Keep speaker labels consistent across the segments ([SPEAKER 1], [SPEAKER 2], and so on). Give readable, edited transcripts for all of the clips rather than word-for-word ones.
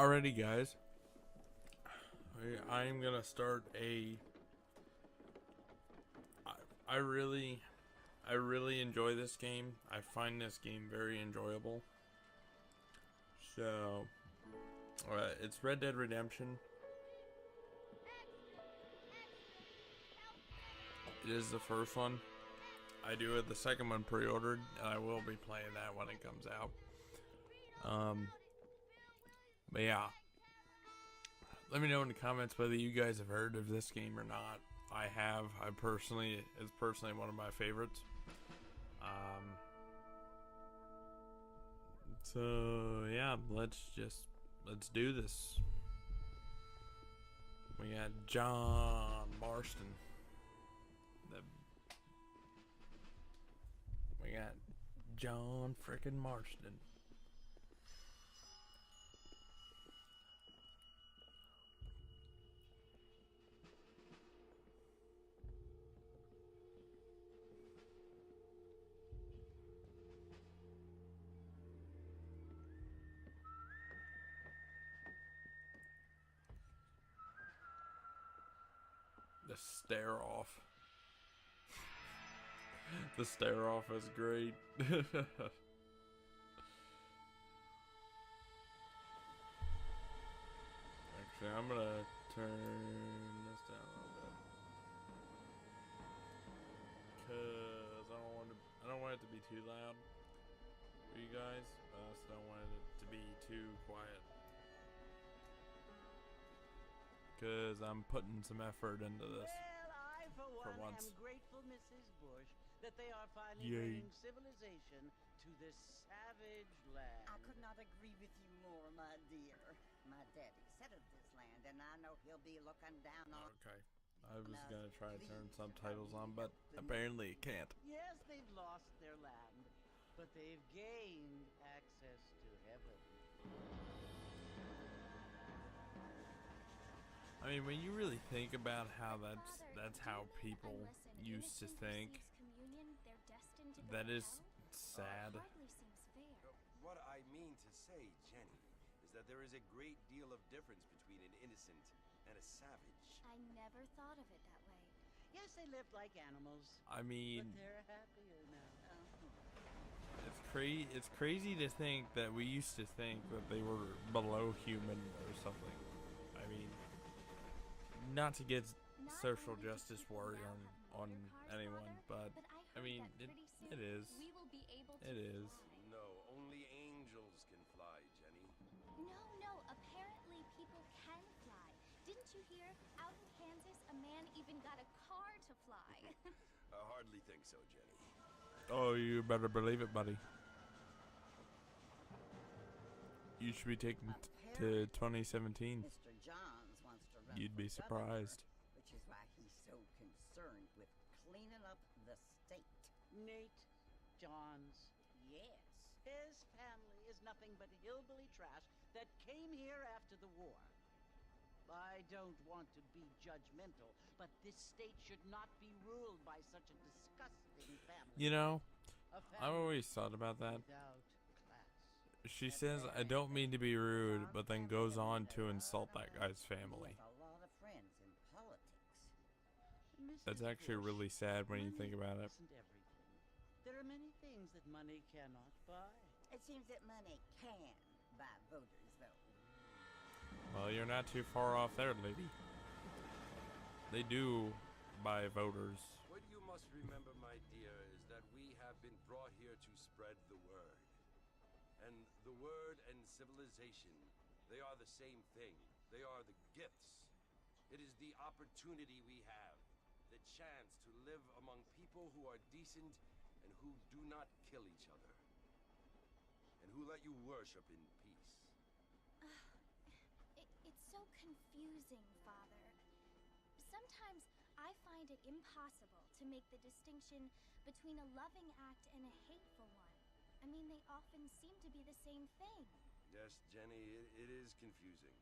[SPEAKER 1] Alrighty, guys. I'm gonna start a. I really, I really enjoy this game. I find this game very enjoyable. So, it's Red Dead Redemption. It is the first one. I do have the second one pre-ordered, and I will be playing that when it comes out. But yeah, let me know in the comments whether you guys have heard of this game or not. I have. It's personally one of my favorites. So yeah, let's do this. We got John Marston. We got John frickin' Marston. The stare off. The stare off is great. Actually, I'm gonna turn this down a little bit because I don't want it to be too loud for you guys. I also don't want it to be too quiet because I'm putting some effort into this.
[SPEAKER 2] Well, I for one
[SPEAKER 1] once.
[SPEAKER 2] am grateful, Mrs. Bush, that they are finally
[SPEAKER 1] Yay.
[SPEAKER 2] bringing civilization to this savage land.
[SPEAKER 3] I could not agree with you more, my dear. My daddy settled this land, and I know he'll be looking down on.
[SPEAKER 1] Okay. I was gonna try to turn subtitles on, but apparently it can't.
[SPEAKER 2] Yes, they've lost their land, but they've gained access to heaven.
[SPEAKER 1] I mean, when you really think about how that's how people used to think, that is sad.
[SPEAKER 4] What I mean to say, Jenny, is that there is a great deal of difference between an innocent and a savage.
[SPEAKER 5] I never thought of it that way.
[SPEAKER 2] Yes, they lived like animals,
[SPEAKER 1] I mean,
[SPEAKER 2] but they're happier now.
[SPEAKER 1] it's crazy to think that we used to think that they were below human or something. I mean, not to get social justice warrior on anyone, but I mean, it is. It is.
[SPEAKER 4] No, only angels can fly, Jenny.
[SPEAKER 5] No, apparently people can fly. Didn't you hear? Out in Kansas, a man even got a car to fly.
[SPEAKER 4] I hardly think so, Jenny.
[SPEAKER 1] Oh, you better believe it, buddy. You should be taken to 2017.
[SPEAKER 3] Mr. Johns wants to run
[SPEAKER 1] You'd
[SPEAKER 3] for
[SPEAKER 1] be surprised.
[SPEAKER 3] governor, which is why he's so concerned with cleaning up the state.
[SPEAKER 2] Nate Johns.
[SPEAKER 3] Yes.
[SPEAKER 2] His family is nothing but hillbilly trash that came here after the war. I don't want to be judgmental, but this state should not be ruled by such a disgusting family.
[SPEAKER 1] You know,
[SPEAKER 2] A
[SPEAKER 1] I've
[SPEAKER 2] family
[SPEAKER 1] always thought about that.
[SPEAKER 2] without class.
[SPEAKER 1] She says, I don't mean to be rude, but then goes on to insult that guy's family.
[SPEAKER 3] He has a lot of friends in politics.
[SPEAKER 1] That's
[SPEAKER 2] Mrs.
[SPEAKER 1] actually
[SPEAKER 2] Bush,
[SPEAKER 1] really sad when you think about it.
[SPEAKER 2] Isn't everything. There are many things that money cannot buy.
[SPEAKER 3] It seems that money can buy voters, though.
[SPEAKER 1] Well, you're not too far off there, lady. They do buy voters.
[SPEAKER 4] What you must remember, my dear, is that we have been brought here to spread the word. And the word and civilization, they are the same thing. They are the gifts. It is the opportunity we have, the chance to live among people who are decent and who do not kill each other, and who let you worship in peace.
[SPEAKER 5] It's so confusing, Father. Sometimes I find it impossible to make the distinction between a loving act and a hateful one. I mean, they often seem to be the same thing.
[SPEAKER 4] Yes, Jenny, it is confusing.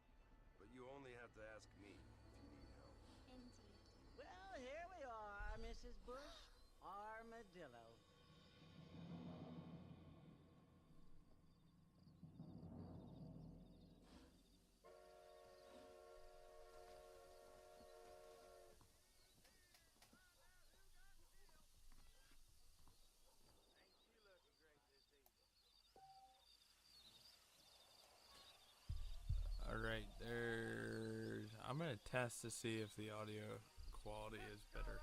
[SPEAKER 4] But you only have to ask me if you need help.
[SPEAKER 5] Indeed.
[SPEAKER 2] Well, here we are, Mrs. Bush. Armadillo.
[SPEAKER 1] test to see if the audio quality is better.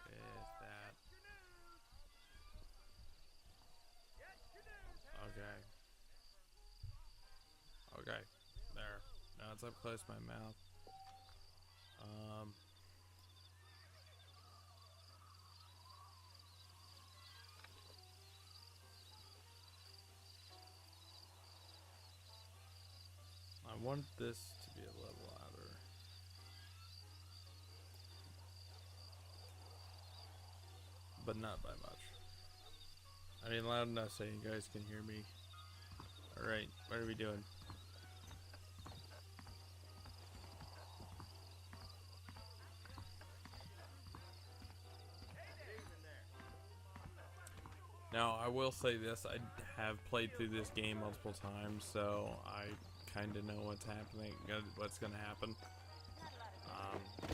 [SPEAKER 1] Is that okay? Okay, there. Now it's up close to my mouth. I want this to be a little louder. But not by much. I mean, loud enough so you guys can hear me. Alright, what are we doing? Now, I will say this, I have played through this game multiple times, so I kind of know what's happening, what's going to happen.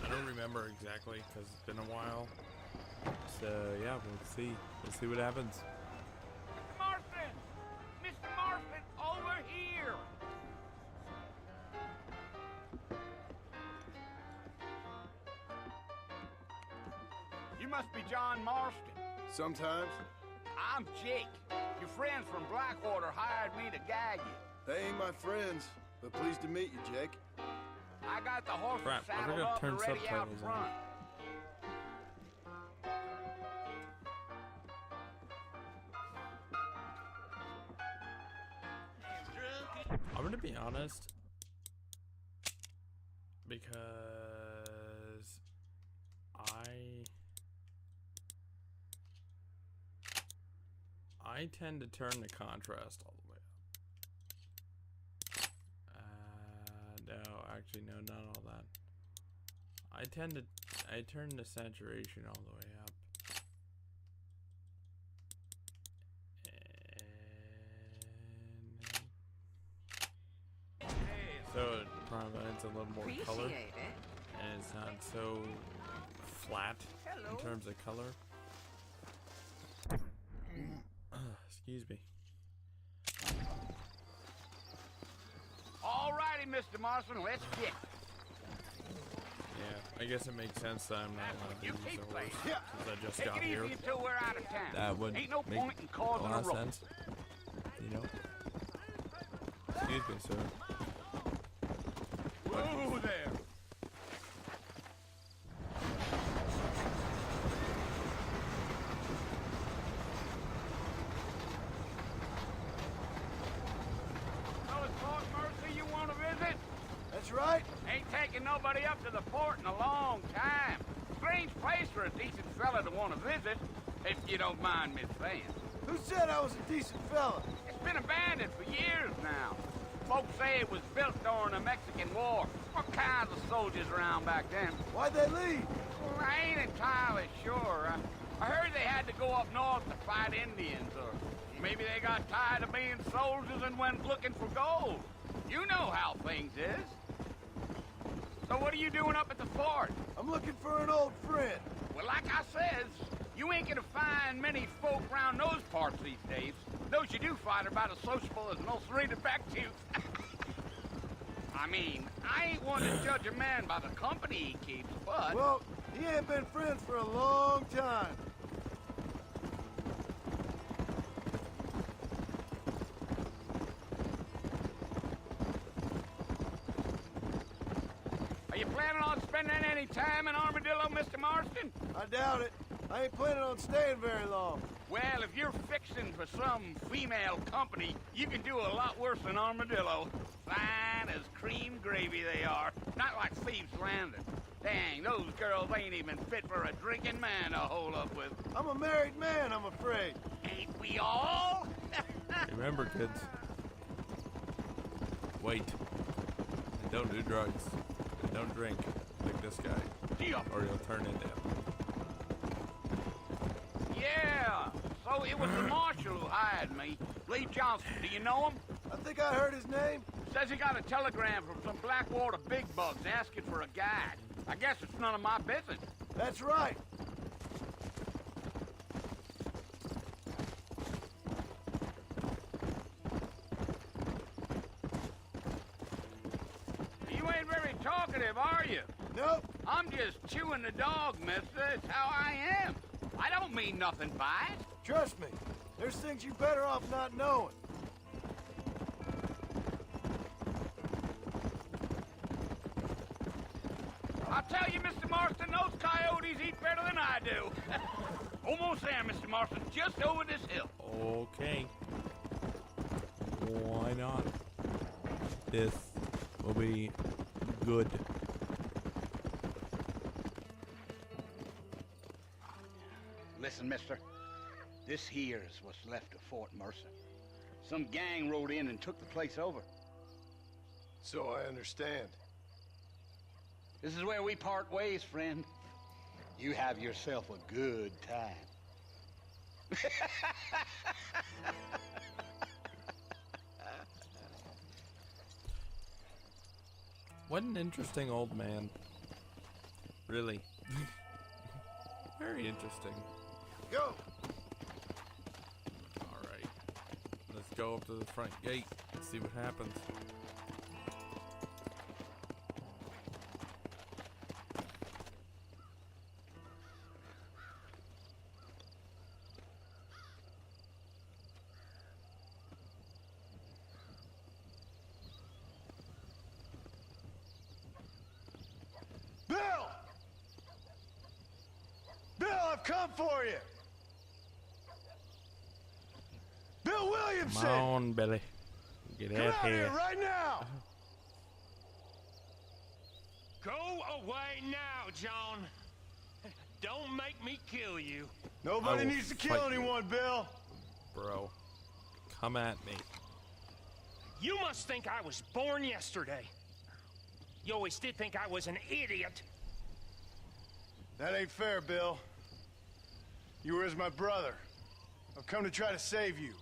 [SPEAKER 1] I don't remember exactly, because it's been a while. So, yeah, we'll see. We'll see what happens.
[SPEAKER 6] Mr. Marston! Mr. Marston, over here! You must be John Marston.
[SPEAKER 7] Sometimes.
[SPEAKER 6] I'm Jake. Your friends from Blackwater hired me to guide you.
[SPEAKER 7] They ain't my friends, but pleased to meet you, Jake.
[SPEAKER 6] I got the horses
[SPEAKER 1] Crap, I
[SPEAKER 6] saddled
[SPEAKER 1] forgot
[SPEAKER 6] up
[SPEAKER 1] to turn
[SPEAKER 6] and ready out
[SPEAKER 1] subtitles on.
[SPEAKER 6] front.
[SPEAKER 1] I'm gonna be honest, because I tend to turn the contrast all the way up. No, actually, no, not all that. I turn the saturation all the way up. So it provides a little more color, and it's not so flat in terms of color. Excuse me.
[SPEAKER 6] Alrighty, Mr. Marston, let's get.
[SPEAKER 1] Yeah, I guess it makes sense that I'm not allowed to
[SPEAKER 6] You
[SPEAKER 1] use
[SPEAKER 6] keep
[SPEAKER 1] the
[SPEAKER 6] playing.
[SPEAKER 1] horse since I just
[SPEAKER 6] Take
[SPEAKER 1] got
[SPEAKER 6] it
[SPEAKER 1] here.
[SPEAKER 6] easy until we're out of town.
[SPEAKER 1] That would
[SPEAKER 6] Ain't no
[SPEAKER 1] make
[SPEAKER 6] point in
[SPEAKER 1] a
[SPEAKER 6] causing
[SPEAKER 1] lot
[SPEAKER 6] a
[SPEAKER 1] of
[SPEAKER 6] row.
[SPEAKER 1] sense. You know? Excuse me, sir.
[SPEAKER 6] Whoa there! So it's Port Mercy you want to visit?
[SPEAKER 7] That's right.
[SPEAKER 6] Ain't taking nobody up to the port in a long time. Strange place for a decent fella to want to visit, if you don't mind me saying.
[SPEAKER 7] Who said I was a decent fella?
[SPEAKER 6] It's been abandoned for years now. Folks say it was built during the Mexican War. All kinds of soldiers around back then.
[SPEAKER 7] Why'd they leave?
[SPEAKER 6] Well, I ain't entirely sure. I heard they had to go up north to fight Indians, or maybe they got tired of being soldiers and went looking for gold. You know how things is. So what are you doing up at the fort?
[SPEAKER 7] I'm looking for an old friend.
[SPEAKER 6] Well, like I says, you ain't gonna find many folk around those parts these days. Those you do find are about as sociable as most redefective. I mean, I ain't one to judge a man by the company he keeps, but...
[SPEAKER 7] Well, he ain't been friends for a long time.
[SPEAKER 6] Are you planning on spending any time in Armadillo, Mr. Marston?
[SPEAKER 7] I doubt it. I ain't planning on staying very long.
[SPEAKER 6] Well, if you're fixing for some female company, you can do a lot worse than Armadillo. Fine as cream gravy they are. Not like Thieves' Landing. Dang, those girls ain't even fit for a drinking man to hole up with.
[SPEAKER 7] I'm a married man, I'm afraid.
[SPEAKER 6] Ain't we all?
[SPEAKER 1] Remember, kids. Wait. And don't do drugs. And don't drink like this guy.
[SPEAKER 6] Yeah.
[SPEAKER 1] Or you'll turn into him.
[SPEAKER 6] Yeah. So it was the marshal who hired me. Lee Johnson. Do you know him?
[SPEAKER 7] I think I heard his name.
[SPEAKER 6] Says he got a telegram from some Blackwater big bugs asking for a guide. I guess it's none of my business.
[SPEAKER 7] That's right.
[SPEAKER 6] You ain't very talkative, detective, are you?
[SPEAKER 7] Nope.
[SPEAKER 6] I'm just chewing the dog, mister. It's how I am. I don't mean nothing by it.
[SPEAKER 7] Trust me. There's things you're better off not knowing.
[SPEAKER 6] I'll tell you, Mr. Marston, those coyotes eat better than I do. Almost there, Mr. Marston, just over this hill.
[SPEAKER 1] Okay. Why not? This will be good.
[SPEAKER 6] Listen, mister. This here is what's left of Fort Mercer. Some gang rode in and took the place over.
[SPEAKER 7] So I understand.
[SPEAKER 6] This is where we part ways, friend. You have yourself a good time.
[SPEAKER 1] What an interesting old man. Really. Very interesting.
[SPEAKER 7] Go!
[SPEAKER 1] Alright. Let's go up to the front gate and see what happens.
[SPEAKER 7] Bill! Bill, I've come for you! Bill Williamson!
[SPEAKER 1] Come on, Billy. Get
[SPEAKER 7] Come
[SPEAKER 1] out
[SPEAKER 7] out
[SPEAKER 1] here.
[SPEAKER 7] here right now!
[SPEAKER 8] Go away now, John. Don't make me kill you.
[SPEAKER 7] Nobody
[SPEAKER 1] I will
[SPEAKER 7] needs to kill
[SPEAKER 1] fight you.
[SPEAKER 7] anyone, Bill.
[SPEAKER 1] Bro. Come at me.
[SPEAKER 8] You must think I was born yesterday. You always did think I was an idiot.
[SPEAKER 7] That ain't fair, Bill. You were as my brother. I've come to try to save you.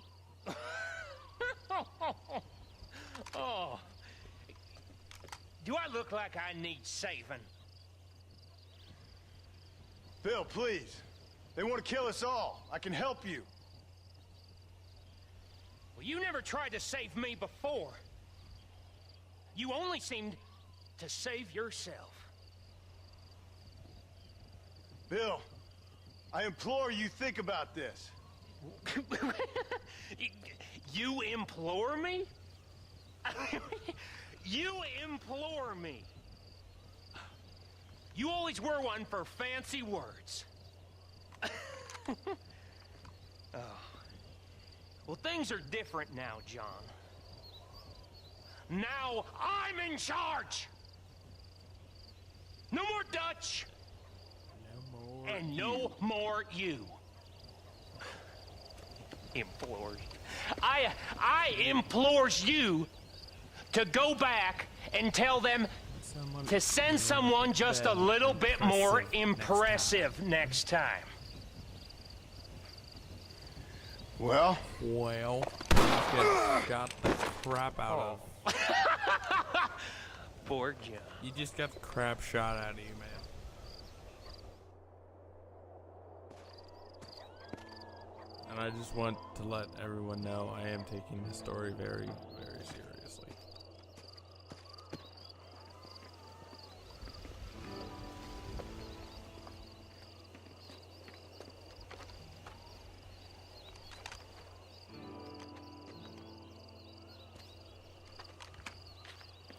[SPEAKER 8] Oh. Do I look like I need saving?
[SPEAKER 7] Bill, please. They want to kill us all. I can help you.
[SPEAKER 8] Well, you never tried to save me before. You only seemed to save yourself.
[SPEAKER 7] Bill, I implore you think about this.
[SPEAKER 8] You implore me? You implore me. You always were one for fancy words. Oh. Well, things are different now, John. Now I'm in charge. No more Dutch.
[SPEAKER 1] No more.
[SPEAKER 8] And no more you. Implores. I implores you to go back and tell them to send someone just a little bit more impressive next time.
[SPEAKER 7] Well?
[SPEAKER 1] Well, you got the crap out of.
[SPEAKER 8] Poor John.
[SPEAKER 1] You just got the crap shot out of you, man. And I just want to let everyone know I am taking this story very, very seriously.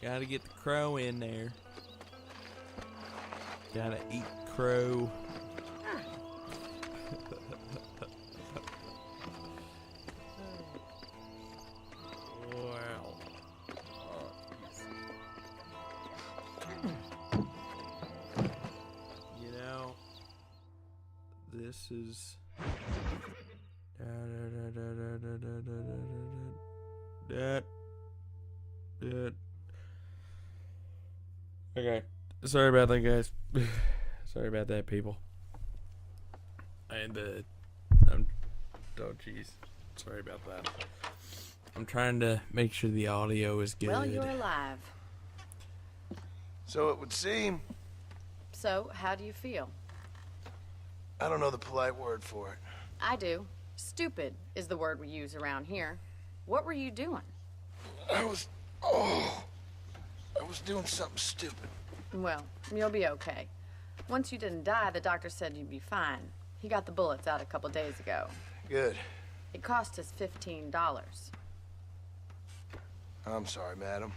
[SPEAKER 1] Gotta get the crow in there. Gotta eat crow. Well. You know, this is. Okay. Sorry about that, guys. Sorry about that, people. And, oh, jeez. Sorry about that. I'm trying to make sure the audio is good.
[SPEAKER 9] Well, you're alive.
[SPEAKER 7] So it would seem.
[SPEAKER 9] So, how do you feel?
[SPEAKER 7] I don't know the polite word for it.
[SPEAKER 9] I do. Stupid is the word we use around here. What were you doing?
[SPEAKER 7] I was doing something stupid.
[SPEAKER 9] Well, you'll be okay. Once you didn't die, the doctor said you'd be fine. He got the bullets out a couple days ago.
[SPEAKER 7] Good.
[SPEAKER 9] It cost us $15.
[SPEAKER 7] I'm sorry, madam.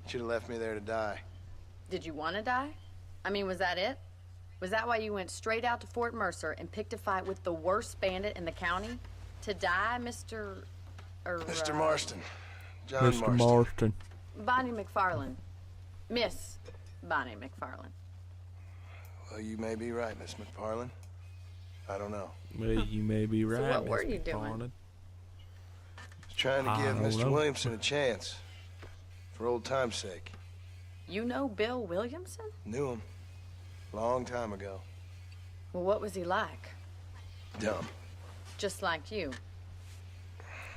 [SPEAKER 7] You should have left me there to die.
[SPEAKER 9] Did you want to die? I mean, was that it? Was that why you went straight out to Fort Mercer and picked a fight with the worst bandit in the county? To die, Mr.
[SPEAKER 7] Mr. Marston. John
[SPEAKER 1] Mr.
[SPEAKER 7] Marston.
[SPEAKER 1] Marston.
[SPEAKER 9] Bonnie McFarland. Miss Bonnie McFarland.
[SPEAKER 7] Well, you may be right, Miss McFarland. I don't know.
[SPEAKER 1] Well, you may be right.
[SPEAKER 9] what were
[SPEAKER 1] Miss
[SPEAKER 9] you doing?
[SPEAKER 1] McFarland.
[SPEAKER 7] Just trying to
[SPEAKER 1] I
[SPEAKER 7] give
[SPEAKER 1] don't
[SPEAKER 7] Mr.
[SPEAKER 1] know.
[SPEAKER 7] Williamson a chance. For old time's sake.
[SPEAKER 9] You know Bill Williamson?
[SPEAKER 7] Knew him. Long time ago.
[SPEAKER 9] Well, what was he like?
[SPEAKER 7] Dumb.
[SPEAKER 9] Just like you.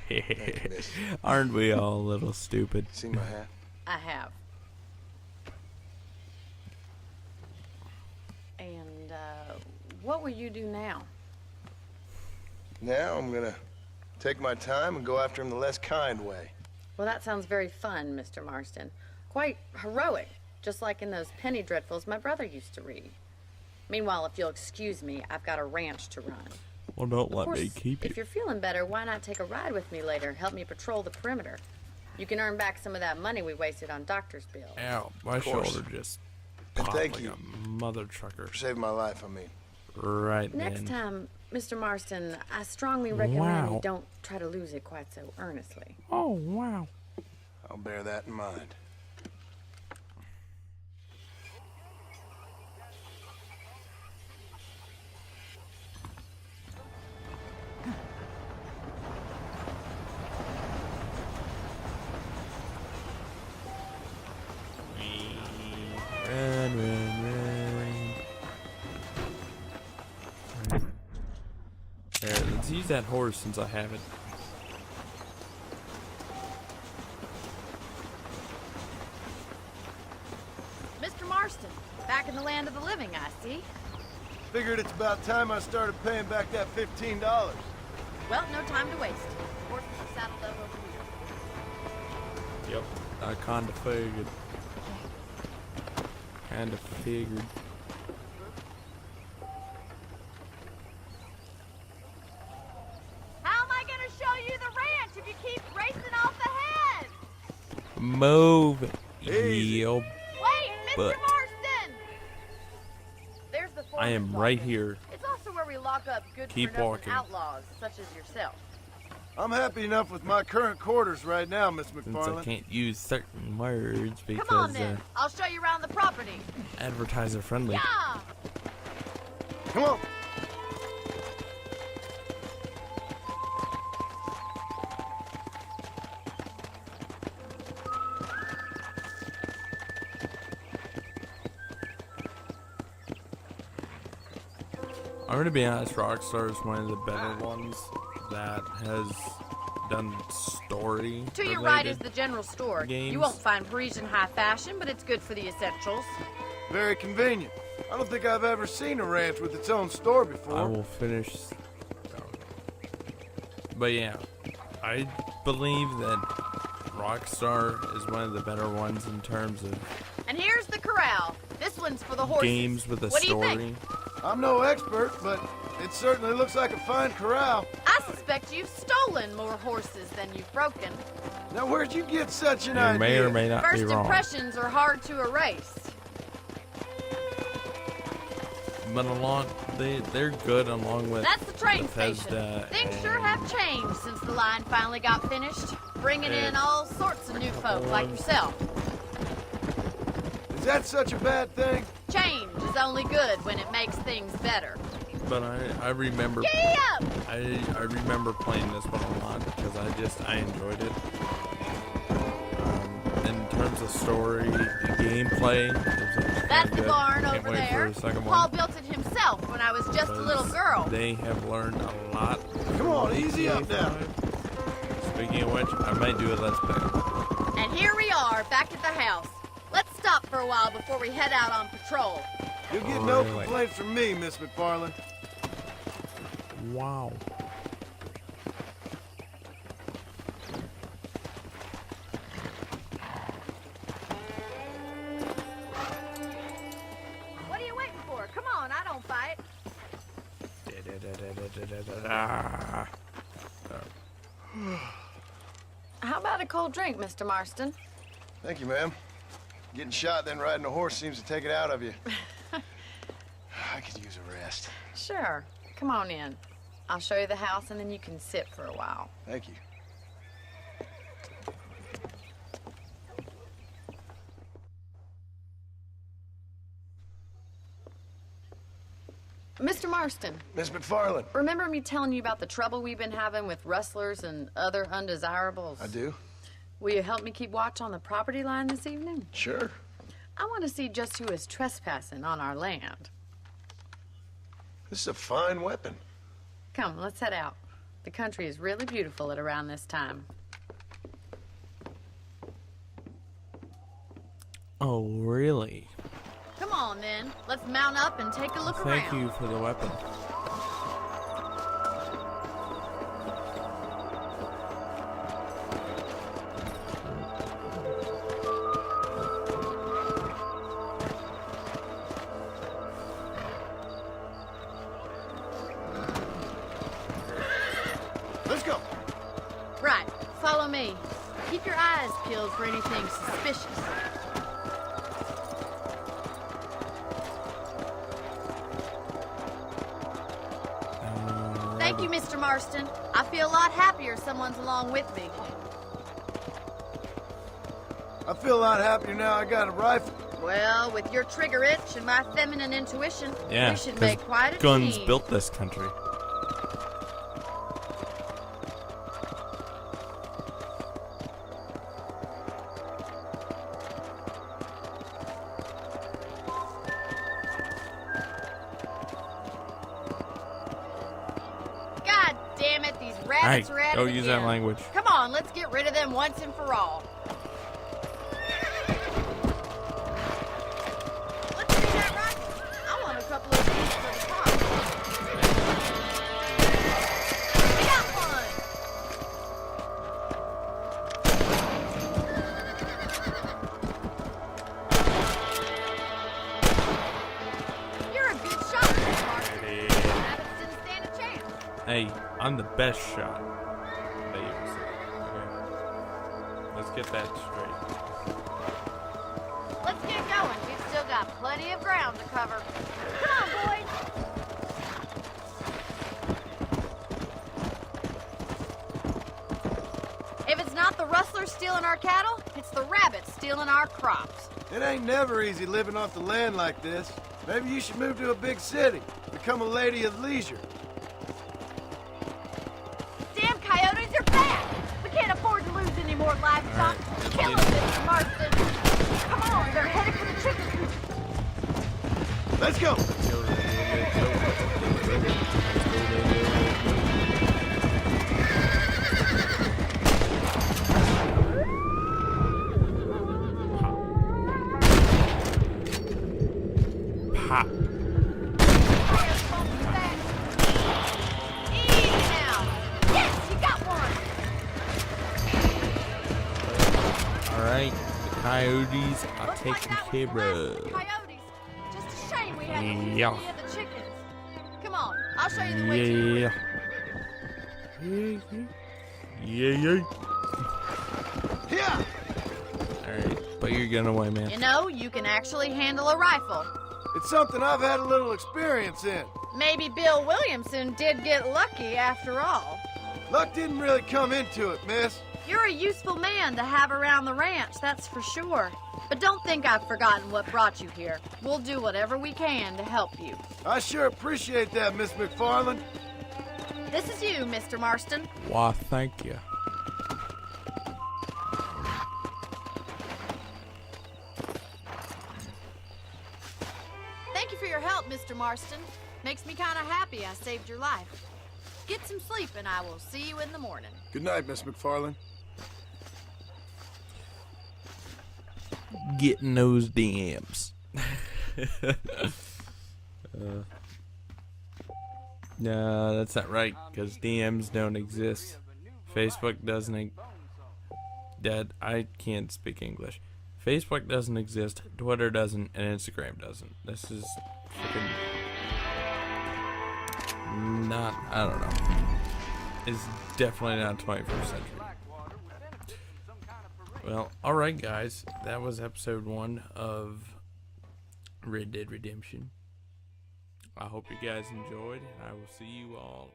[SPEAKER 7] Thank you, miss.
[SPEAKER 1] Aren't we all a little stupid?
[SPEAKER 7] See my hat?
[SPEAKER 9] I have. And, what will you do now?
[SPEAKER 7] Now I'm gonna take my time and go after him the less kind way.
[SPEAKER 9] Well, that sounds very fun, Mr. Marston. Quite heroic, just like in those penny dreadfuls my brother used to read. Meanwhile, if you'll excuse me, I've got a ranch to run.
[SPEAKER 1] Well, don't
[SPEAKER 9] Of
[SPEAKER 1] let
[SPEAKER 9] course,
[SPEAKER 1] me keep you.
[SPEAKER 9] if you're feeling better, why not take a ride with me later? Help me patrol the perimeter. You can earn back some of that money we wasted on doctor's bills.
[SPEAKER 1] Ow, my
[SPEAKER 7] course.
[SPEAKER 1] shoulder just
[SPEAKER 7] And
[SPEAKER 1] popped
[SPEAKER 7] thank
[SPEAKER 1] like
[SPEAKER 7] you.
[SPEAKER 1] a mother trucker.
[SPEAKER 7] For saving my life, I mean.
[SPEAKER 1] Right
[SPEAKER 9] Next
[SPEAKER 1] then.
[SPEAKER 9] time, Mr. Marston, I strongly recommend
[SPEAKER 1] Wow.
[SPEAKER 9] you don't try to lose it quite so earnestly.
[SPEAKER 1] Oh, wow.
[SPEAKER 7] I'll bear that in mind.
[SPEAKER 1] Run, run, run. Right. There, let's use that horse since I have it.
[SPEAKER 9] Mr. Marston, back in the land of the living, I see.
[SPEAKER 7] Figured it's about time I started paying back that $15.
[SPEAKER 9] Well, no time to waste. Horses are saddled up over here.
[SPEAKER 1] Yep, I kinda figured. Kinda figured.
[SPEAKER 9] How am I gonna show you the ranch if you keep racing off ahead?
[SPEAKER 1] Move,
[SPEAKER 7] Easy.
[SPEAKER 1] yo.
[SPEAKER 9] Wait, Mr.
[SPEAKER 1] But-
[SPEAKER 9] Marston! There's the
[SPEAKER 1] I am
[SPEAKER 9] foreman's
[SPEAKER 1] right
[SPEAKER 9] office.
[SPEAKER 1] here.
[SPEAKER 9] It's also where we lock up good
[SPEAKER 1] Keep
[SPEAKER 9] for nothing
[SPEAKER 1] walking.
[SPEAKER 9] outlaws, such as yourself.
[SPEAKER 7] I'm happy enough with my current quarters right now, Miss
[SPEAKER 1] Since I
[SPEAKER 7] McFarland.
[SPEAKER 1] can't use certain words
[SPEAKER 9] Come on
[SPEAKER 1] because
[SPEAKER 9] then, I'll show you around the property.
[SPEAKER 1] advertiser friendly.
[SPEAKER 9] Yeah!
[SPEAKER 7] Come on.
[SPEAKER 1] I'm gonna be honest, Rockstar is one of the better ones that has done story.
[SPEAKER 9] To your right is
[SPEAKER 1] related.
[SPEAKER 9] the general store.
[SPEAKER 1] games.
[SPEAKER 9] You won't find Parisian high fashion, but it's good for the essentials.
[SPEAKER 7] Very convenient. I don't think I've ever seen a ranch with its own store before.
[SPEAKER 1] I will finish. But yeah, I believe that Rockstar is one of the better ones in terms of
[SPEAKER 9] And here's the corral. This one's for the horses.
[SPEAKER 1] games with a
[SPEAKER 9] What do you
[SPEAKER 1] story.
[SPEAKER 9] think?
[SPEAKER 7] I'm no expert, but it certainly looks like a fine corral.
[SPEAKER 9] I suspect you've stolen more horses than you've broken.
[SPEAKER 7] Now, where'd you get such an
[SPEAKER 1] You
[SPEAKER 7] idea?
[SPEAKER 1] may or may not
[SPEAKER 9] First
[SPEAKER 1] be wrong.
[SPEAKER 9] impressions are hard to erase.
[SPEAKER 1] But they're good along with
[SPEAKER 9] That's the train
[SPEAKER 1] Bethesda
[SPEAKER 9] station. Things
[SPEAKER 1] and
[SPEAKER 9] sure have changed since the line finally got finished, bringing in all sorts of new folk like yourself.
[SPEAKER 7] Is that such a bad thing?
[SPEAKER 9] Change is only good when it makes things better.
[SPEAKER 1] But I remember
[SPEAKER 9] Giddy up!
[SPEAKER 1] I remember playing this one a lot because I enjoyed it. In terms of story and gameplay, it was
[SPEAKER 9] That's
[SPEAKER 1] really
[SPEAKER 9] the
[SPEAKER 1] good.
[SPEAKER 9] barn
[SPEAKER 1] Can't
[SPEAKER 9] over
[SPEAKER 1] wait
[SPEAKER 9] there.
[SPEAKER 1] For the second
[SPEAKER 9] Paul
[SPEAKER 1] one.
[SPEAKER 9] built it himself when I was just a little girl.
[SPEAKER 1] They have learned a lot.
[SPEAKER 7] Come on, easy up now.
[SPEAKER 1] Speaking of which, I might do a let's play.
[SPEAKER 9] And here we are, back at the house. Let's stop for a while before we head out on patrol.
[SPEAKER 7] You'll get no
[SPEAKER 1] Really?
[SPEAKER 7] complaints from me, Miss McFarland.
[SPEAKER 1] Wow.
[SPEAKER 9] How about a cold drink, Mr. Marston?
[SPEAKER 7] Thank you, ma'am. Getting shot, then riding a horse seems to take it out of you. I could use a rest.
[SPEAKER 9] Sure. Come on in. I'll show you the house, and then you can sit for a while.
[SPEAKER 7] Thank you.
[SPEAKER 9] Mr. Marston.
[SPEAKER 7] Miss McFarland.
[SPEAKER 9] Remember me telling you about the trouble we've been having with rustlers and other undesirables?
[SPEAKER 7] I do.
[SPEAKER 9] Will you help me keep watch on the property line this evening?
[SPEAKER 7] Sure.
[SPEAKER 9] I want to see just who is trespassing on our land.
[SPEAKER 7] This is a fine weapon.
[SPEAKER 9] Come, let's head out. The country is really beautiful at around this time.
[SPEAKER 1] Oh, really?
[SPEAKER 9] Come on, then. Let's mount up and take a look around.
[SPEAKER 1] Thank you for the weapon.
[SPEAKER 7] Let's go.
[SPEAKER 9] Right. Follow me. Keep your eyes peeled for anything suspicious. Thank you, Mr. Marston. I feel a lot happier someone's along with me.
[SPEAKER 7] I feel a lot happier now I got a rifle.
[SPEAKER 9] Well, with your trigger itch and my feminine intuition,
[SPEAKER 1] Yeah,
[SPEAKER 9] we should
[SPEAKER 1] 'cause
[SPEAKER 9] make quite a
[SPEAKER 1] guns
[SPEAKER 9] team.
[SPEAKER 1] built this country.
[SPEAKER 9] God damn it, these rabbits
[SPEAKER 1] Hey,
[SPEAKER 9] are at
[SPEAKER 1] don't
[SPEAKER 9] it
[SPEAKER 1] use that
[SPEAKER 9] again.
[SPEAKER 1] language.
[SPEAKER 9] Come on, let's get rid of them once and for all. Let's see that rifle. I want a couple of these for the car. We got one. You're a good shot, Mr. Marston. Rabbits didn't stand a chance.
[SPEAKER 1] Hey, I'm the best shot. They even say. Okay. Let's get that straight.
[SPEAKER 9] Let's get going. We've still got plenty of ground to cover. Come on, boys. If it's not the rustlers stealing our cattle, it's the rabbits stealing our crops.
[SPEAKER 7] It ain't never easy living off the land like this. Maybe you should move to a big city. Become a lady of leisure.
[SPEAKER 9] Damn coyotes are back! We can't afford to lose any more livestock.
[SPEAKER 1] Alright,
[SPEAKER 9] Kill them, Mr. Marston. Come on, they're headed for the chicken coop.
[SPEAKER 7] Let's go.
[SPEAKER 1] Pop.
[SPEAKER 9] Coyotes won't be back. Easy now. Yes, you got one.
[SPEAKER 1] Alright, the coyotes are
[SPEAKER 9] Looks like
[SPEAKER 1] taken
[SPEAKER 9] that was
[SPEAKER 1] care
[SPEAKER 9] the last of the
[SPEAKER 1] of.
[SPEAKER 9] coyotes. Just a shame we had to lose
[SPEAKER 1] Yeah.
[SPEAKER 9] any of the chickens. Come on, I'll show you the way to the
[SPEAKER 1] Yeah. Yeah.
[SPEAKER 7] Yeah.
[SPEAKER 1] Alright, put your gun away, man.
[SPEAKER 9] You know, you can actually handle a rifle.
[SPEAKER 7] It's something I've had a little experience in.
[SPEAKER 9] Maybe Bill Williamson did get lucky after all.
[SPEAKER 7] Luck didn't really come into it, miss.
[SPEAKER 9] You're a useful man to have around the ranch, that's for sure. But don't think I've forgotten what brought you here. We'll do whatever we can to help you.
[SPEAKER 7] I sure appreciate that, Miss McFarland.
[SPEAKER 9] This is you, Mr. Marston.
[SPEAKER 1] Why, thank you.
[SPEAKER 9] Thank you for your help, Mr. Marston. Makes me kind of happy I saved your life. Get some sleep and I will see you in the morning.
[SPEAKER 7] Good night, Miss McFarland.
[SPEAKER 1] Getting those DMs. No, that's not right, because DMs don't exist. Facebook doesn't. Dad, I can't speak English. Facebook doesn't exist, Twitter doesn't, and Instagram doesn't. This is freaking not, I don't know. It's definitely not 21st century. Well, alright guys, that was episode 1 of Red Dead Redemption. I hope you guys enjoyed, and I will see you all